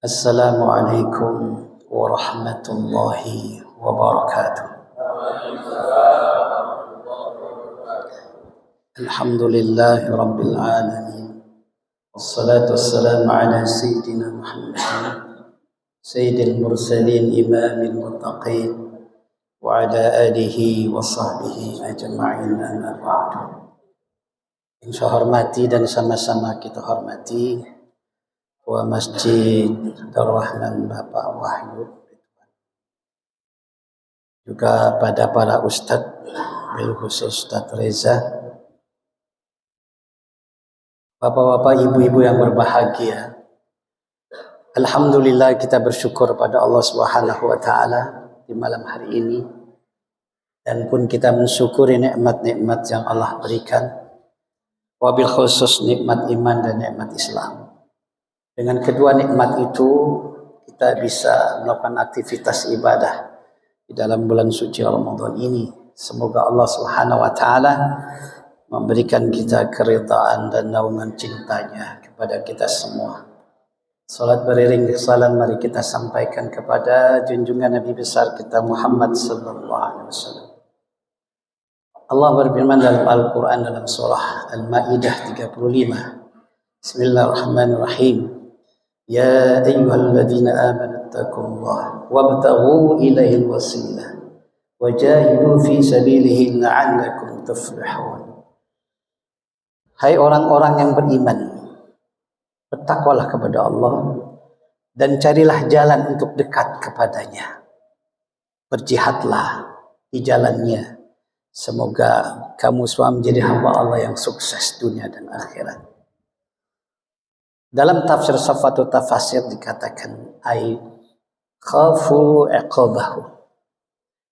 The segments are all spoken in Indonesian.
Assalamualaikum warahmatullahi wabarakatuh. Alhamdulillahi rabbil alamin. Wassalatu wassalamu ala sayyidina Muhammadin sayyidil mursalin imamil muttaqin wa ala alihi wa sahbihi ajma'in, amma ba'du. Yang saya hormati dan sama-sama kita hormati Ketua Masjid Darrahman Bapak Wahyu, juga pada para ustadz, bil khusus Ustadz Reza, bapak-bapak, ibu-ibu yang berbahagia. Alhamdulillah, kita bersyukur pada Allah Subhanahu wa taala di malam hari ini, dan pun kita mensyukuri nikmat-nikmat yang Allah berikan, wabil khusus nikmat iman dan nikmat Islam. Dengan kedua nikmat itu kita bisa melakukan aktivitas ibadah di dalam bulan suci Ramadan ini. Semoga Allah Subhanahu wa taala memberikan kita keridhaan dan naungan cintanya kepada kita semua. Salat beriring salam mari kita sampaikan kepada junjungan Nabi besar kita Muhammad sallallahu alaihi wasallam. Allah berfirman dalam Al-Qur'an dalam surah Al-Maidah 35. Bismillahirrahmanirrahim. Ya ayyuhalladzina amanu taqullaha wabtaghu ilaihil wasilah wajahidu fi sabilihi la'allakum tuflihun. Hai orang-orang yang beriman, bertakwalah kepada Allah dan carilah jalan untuk dekat kepadanya. Berjihadlah di jalannya. Semoga kamu semua menjadi hamba Allah yang sukses dunia dan akhirat. Dalam tafsir Safatul Tafasir dikatakan ay khafu iqabahu.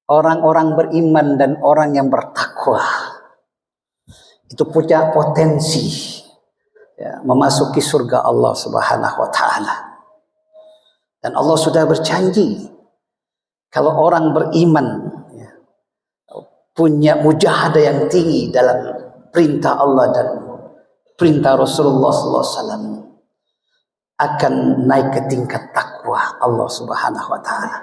Orang-orang beriman dan orang yang bertakwa itu punya potensi memasuki surga Allah Subhanahu wa taala. Dan Allah sudah berjanji kalau orang beriman punya mujahadah yang tinggi dalam perintah Allah dan perintah Rasulullah sallallahu alaihi wasallam, akan naik ke tingkat takwa Allah Subhanahu wa taala.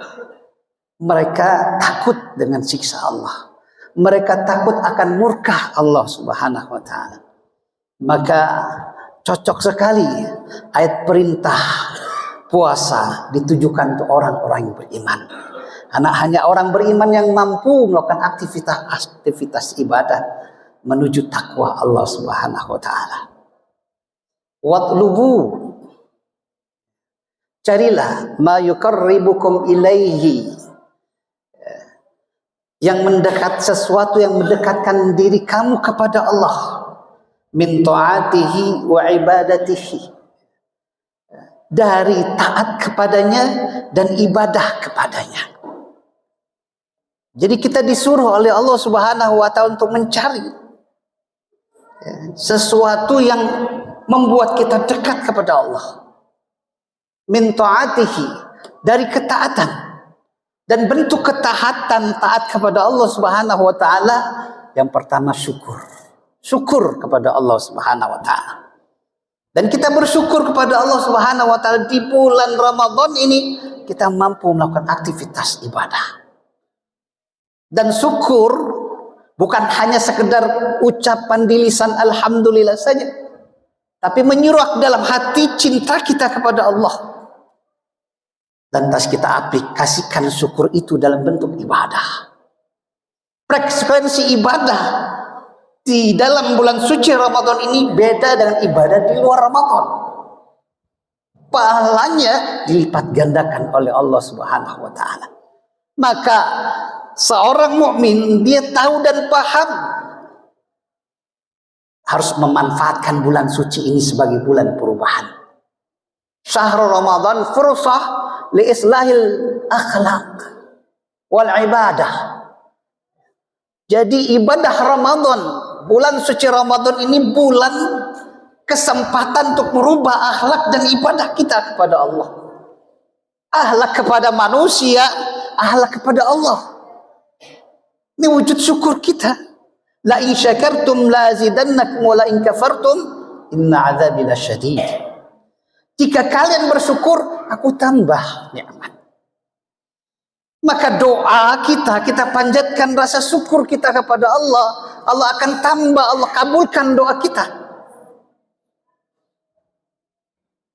Mereka takut dengan siksa Allah. Mereka takut akan murka Allah Subhanahu wa taala. Maka cocok sekali ayat perintah puasa ditujukan untuk orang-orang yang beriman. Karena hanya orang beriman yang mampu melakukan aktivitas ibadah menuju takwa Allah Subhanahu wa taala. Watlubu, carilah ma yuqarribukum ilaihi, yang mendekat, sesuatu yang mendekatkan diri kamu kepada Allah, min ta'atihi wa ibadatihi, dari taat kepadanya dan ibadah kepadanya. Jadi kita disuruh oleh Allah Subhanahu wa taala untuk mencari sesuatu yang membuat kita dekat kepada Allah. Min ta'atihi, dari ketaatan. Dan bentuk ketaatan taat kepada Allah Subhanahu wa taala yang pertama syukur. Syukur kepada Allah Subhanahu wa taala. Dan kita bersyukur kepada Allah Subhanahu wa taala di bulan Ramadan ini kita mampu melakukan aktivitas ibadah. Dan syukur bukan hanya sekedar ucapan di lisan alhamdulillah saja, tapi menyurak dalam hati cinta kita kepada Allah. Lantas kita aplikasikan syukur itu dalam bentuk ibadah. Frekuensi ibadah di dalam bulan suci Ramadan ini beda dengan ibadah di luar Ramadan. Pahalanya dilipat gandakan oleh Allah Subhanahu wa taala. Maka seorang mukmin dia tahu dan paham harus memanfaatkan bulan suci ini sebagai bulan perubahan. Syahrul Ramadan fursah li islahil akhlaq wal ibadah. Jadi ibadah Ramadan, bulan suci Ramadan ini bulan kesempatan untuk merubah akhlak dan ibadah kita kepada Allah. Akhlak kepada manusia, akhlak kepada Allah. Ini wujud syukur kita. La in syakartum la azidannakum wa la in kafartum inna azabi lasyadid. Jika kalian bersyukur, aku tambah nikmat. Maka doa kita panjatkan rasa syukur kita kepada Allah. Allah akan tambah, Allah kabulkan doa kita.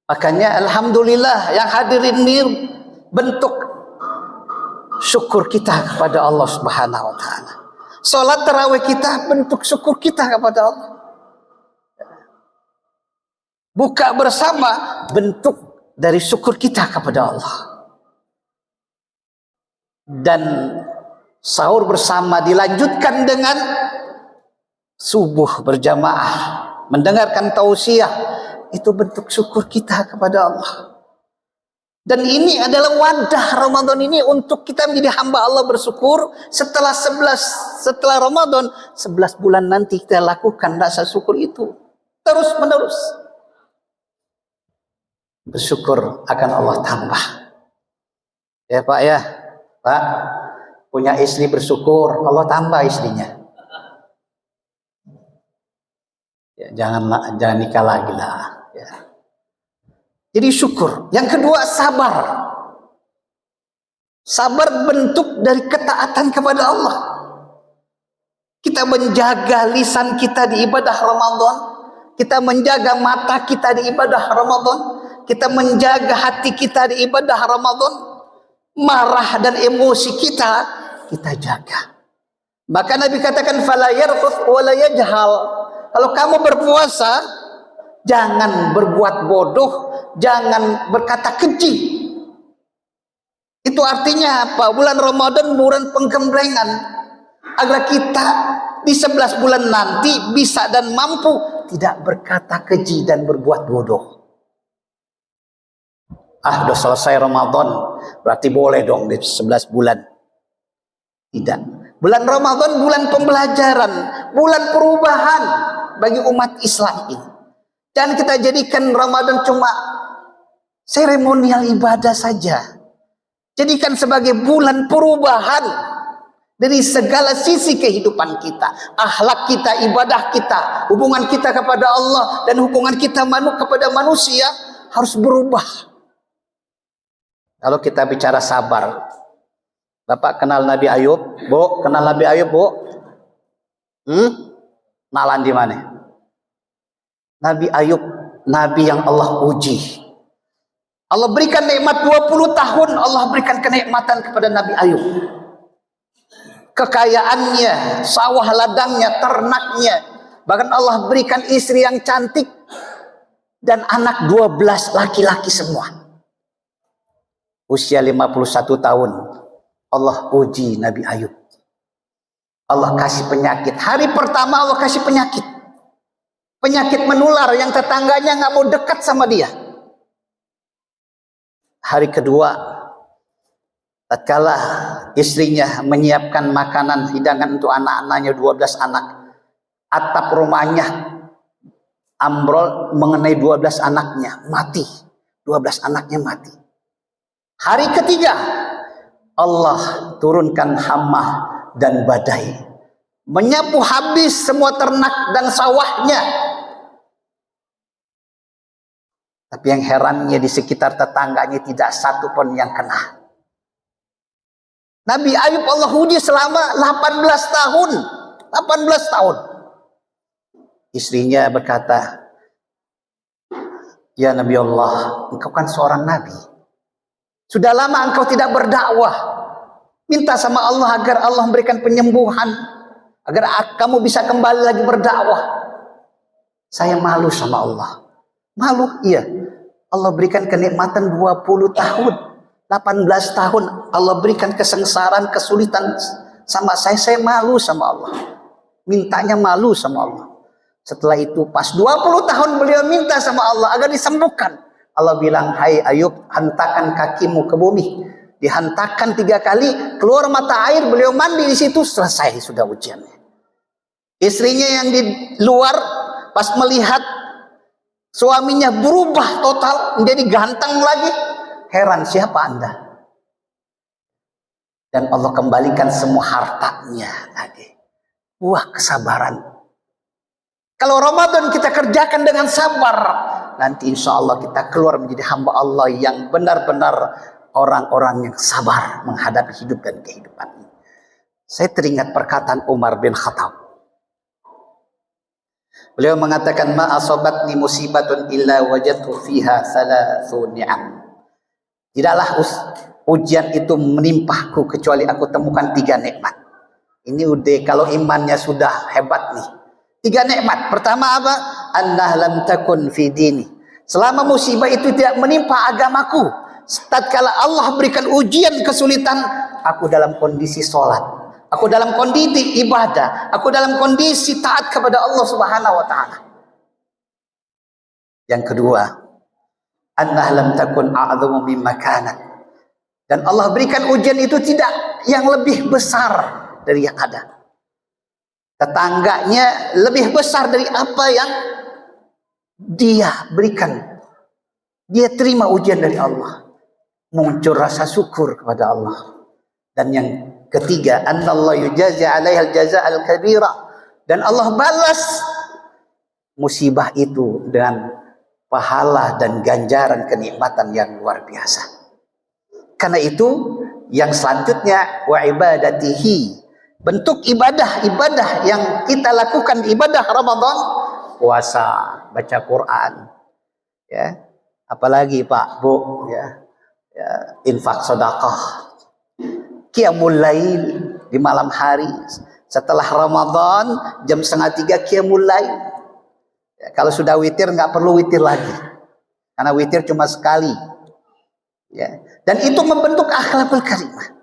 Makanya alhamdulillah yang hadirin ini bentuk syukur kita kepada Allah Subhanahu wa taala. Salat tarawih kita bentuk syukur kita kepada Allah. Buka bersama bentuk dari syukur kita kepada Allah. Dan sahur bersama dilanjutkan dengan subuh berjamaah, mendengarkan tausiah, itu bentuk syukur kita kepada Allah. Dan ini adalah wadah Ramadan ini untuk kita menjadi hamba Allah bersyukur. Setelah Ramadan 11 bulan nanti kita lakukan rasa syukur itu terus menerus. Bersyukur akan Allah tambah. Ya Pak ya, Pak punya istri bersyukur, Allah tambah istrinya. Ya, jangan nikah lagi lah. Ya. Jadi syukur. Yang kedua sabar. Sabar bentuk dari ketaatan kepada Allah. Kita menjaga lisan kita di ibadah Ramadan. Kita menjaga mata kita di ibadah Ramadan. Kita menjaga hati kita di ibadah Ramadan. Marah dan emosi kita jaga. Maka Nabi katakan fala yarfuth wa la yajhal. Kalau kamu berpuasa, jangan berbuat bodoh, jangan berkata keji. Itu artinya apa? Bulan Ramadan bulan penggemblengan. Agar kita di 11 bulan nanti bisa dan mampu tidak berkata keji dan berbuat bodoh. Udah selesai Ramadan, berarti boleh dong di 11 bulan. Tidak. Bulan Ramadan bulan pembelajaran, bulan perubahan bagi umat Islam ini. Dan kita jadikan Ramadan cuma seremonial ibadah saja. Jadikan sebagai bulan perubahan dari segala sisi kehidupan kita. Akhlak kita, ibadah kita, hubungan kita kepada Allah dan hubungan kita kepada manusia harus berubah. Kalau kita bicara sabar, Bapak kenal Nabi Ayub? Bu, kenal Nabi Ayub, Bu? Nalan di mana? Nabi Ayub, Nabi yang Allah uji. Allah berikan nikmat 20 tahun, Allah berikan kenikmatan kepada Nabi Ayub. Kekayaannya, sawah ladangnya, ternaknya. Bahkan Allah berikan istri yang cantik dan anak 12 laki-laki semua. Usia 51 tahun. Allah uji Nabi Ayub. Allah kasih penyakit. Hari pertama Allah kasih penyakit. Penyakit menular yang tetangganya nggak mau dekat sama dia. Hari kedua, tatkala istrinya menyiapkan makanan hidangan untuk anak-anaknya 12 anak. Atap rumahnya ambrol mengenai 12 anaknya, mati. 12 anaknya mati. Hari ketiga, Allah turunkan hama dan badai, menyapu habis semua ternak dan sawahnya. Tapi yang herannya di sekitar tetangganya tidak satu pun yang kena. Nabi Ayub Allah uji selama 18 tahun. 18 tahun. Istrinya berkata, "Ya Nabi Allah, engkau kan seorang nabi. Sudah lama engkau tidak berdakwah. Minta sama Allah agar Allah memberikan penyembuhan. Agar kamu bisa kembali lagi berdakwah." Saya malu sama Allah. Malu, iya. Allah berikan kenikmatan 20 tahun. 18 tahun Allah berikan kesengsaraan, kesulitan sama saya. Saya malu sama Allah. Mintanya malu sama Allah. Setelah itu pas 20 tahun beliau minta sama Allah agar disembuhkan. Allah bilang, "Hai Ayub, hantakan kakimu ke bumi." Dihantakan 3 kali, keluar mata air, beliau mandi di situ, selesai sudah ujiannya. Istrinya yang di luar pas melihat suaminya berubah total menjadi ganteng lagi, heran, siapa Anda? Dan Allah kembalikan semua hartanya lagi. Buah kesabaran. Kalau Ramadan kita kerjakan dengan sabar, nanti insya Allah kita keluar menjadi hamba Allah yang benar-benar orang-orang yang sabar menghadapi hidup dan kehidupan ini. Saya teringat perkataan Umar bin Khattab. Beliau mengatakan, ma asobatni musibatun illa wajadtu fiha thalathu ni'am. Tidaklah ujian itu menimpahku kecuali aku temukan 3 nikmat. Ini udah kalau imannya sudah hebat nih. 3 nikmat. Pertama apa? Annah lam takun fi dini. Selama musibah itu tidak menimpa agamaku, tatkala Allah berikan ujian kesulitan, aku dalam kondisi sholat, aku dalam kondisi ibadah, aku dalam kondisi taat kepada Allah Subhanahu wa taala. Yang kedua, annah lam takun a'dhamu mimma kanat. Dan Allah berikan ujian itu tidak yang lebih besar dari yang ada. Tetangganya lebih besar dari apa yang dia berikan. Dia terima ujian dari Allah. Muncul rasa syukur kepada Allah. Dan yang ketiga, annallahu yujazi 'alaiha al-jazaa al-kabira. Dan Allah balas musibah itu dengan pahala dan ganjaran kenikmatan yang luar biasa. Karena itu yang selanjutnya wa ibadatihi, bentuk ibadah yang kita lakukan, ibadah Ramadan, puasa, baca Quran, ya, apalagi Pak Bu, ya, infak sedekah, qiyamul lail di malam hari setelah Ramadan jam 2:30 qiyamul lail. Ya, kalau sudah witir nggak perlu witir lagi, karena witir cuma sekali. Ya. Dan itu membentuk akhlakul karimah.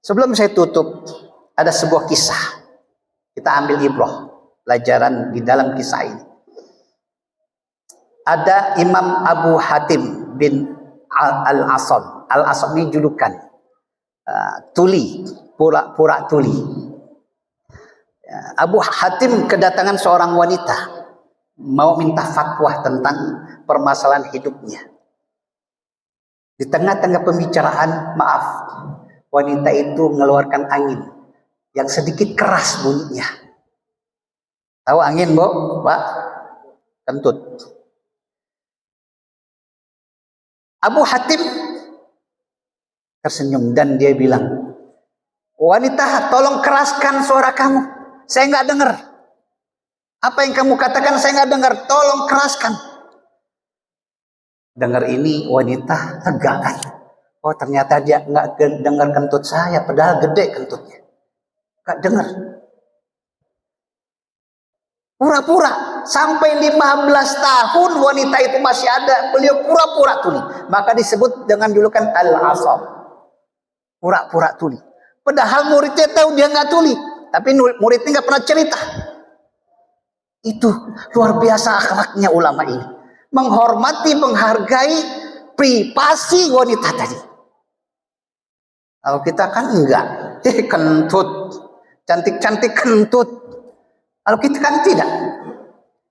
Sebelum saya tutup, ada sebuah kisah. Kita ambil ibrah, pelajaran di dalam kisah ini. Ada Imam Abu Hatim bin Al-Asam. Al-Asam ini julukan tuli, pura-pura tuli. Abu Hatim kedatangan seorang wanita, mau minta fatwa tentang permasalahan hidupnya. Di tengah-tengah pembicaraan, maaf, wanita itu mengeluarkan angin yang sedikit keras bunyinya. Tahu angin, Bu? Pak? Kentut. Abu Hatim tersenyum dan dia bilang, wanita, tolong keraskan suara kamu. Saya nggak dengar. Apa yang kamu katakan saya nggak dengar. Tolong keraskan. Dengar ini wanita tegakan. Oh, ternyata dia nggak dengar kentut saya, padahal gede kentutnya. Nggak dengar. Pura-pura sampai 15 tahun wanita itu masih ada. Beliau pura-pura tuli. Maka disebut dengan julukan Al-Asam. Pura-pura tuli. Padahal muridnya tahu dia nggak tuli, tapi muridnya nggak pernah cerita. Itu luar biasa akhlaknya ulama ini. Menghormati, menghargai privasi wanita tadi. Kalau kita kan enggak, kentut, cantik-cantik kentut. Kalau kita kan tidak.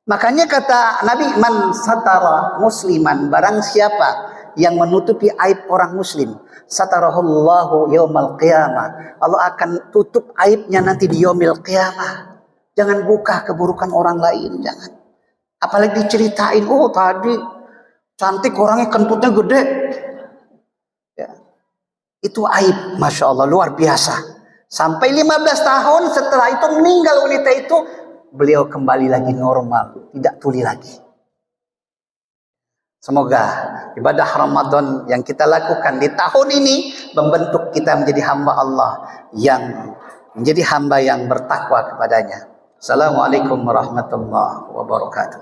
Makanya kata Nabi, man satara musliman, barang siapa yang menutupi aib orang muslim, satarahullahu yaumal qiyamah, Allah akan tutup aibnya nanti di yaumil qiyamah. Jangan buka keburukan orang lain, jangan. Apalagi diceritain, oh tadi cantik orangnya kentutnya gede. Ya. Itu aib, Masya Allah, luar biasa. Sampai 15 tahun setelah itu meninggal wanita itu, beliau kembali lagi normal, tidak tuli lagi. Semoga ibadah Ramadan yang kita lakukan di tahun ini membentuk kita menjadi hamba Allah yang menjadi hamba yang bertakwa kepadanya. Assalamualaikum warahmatullahi wabarakatuh.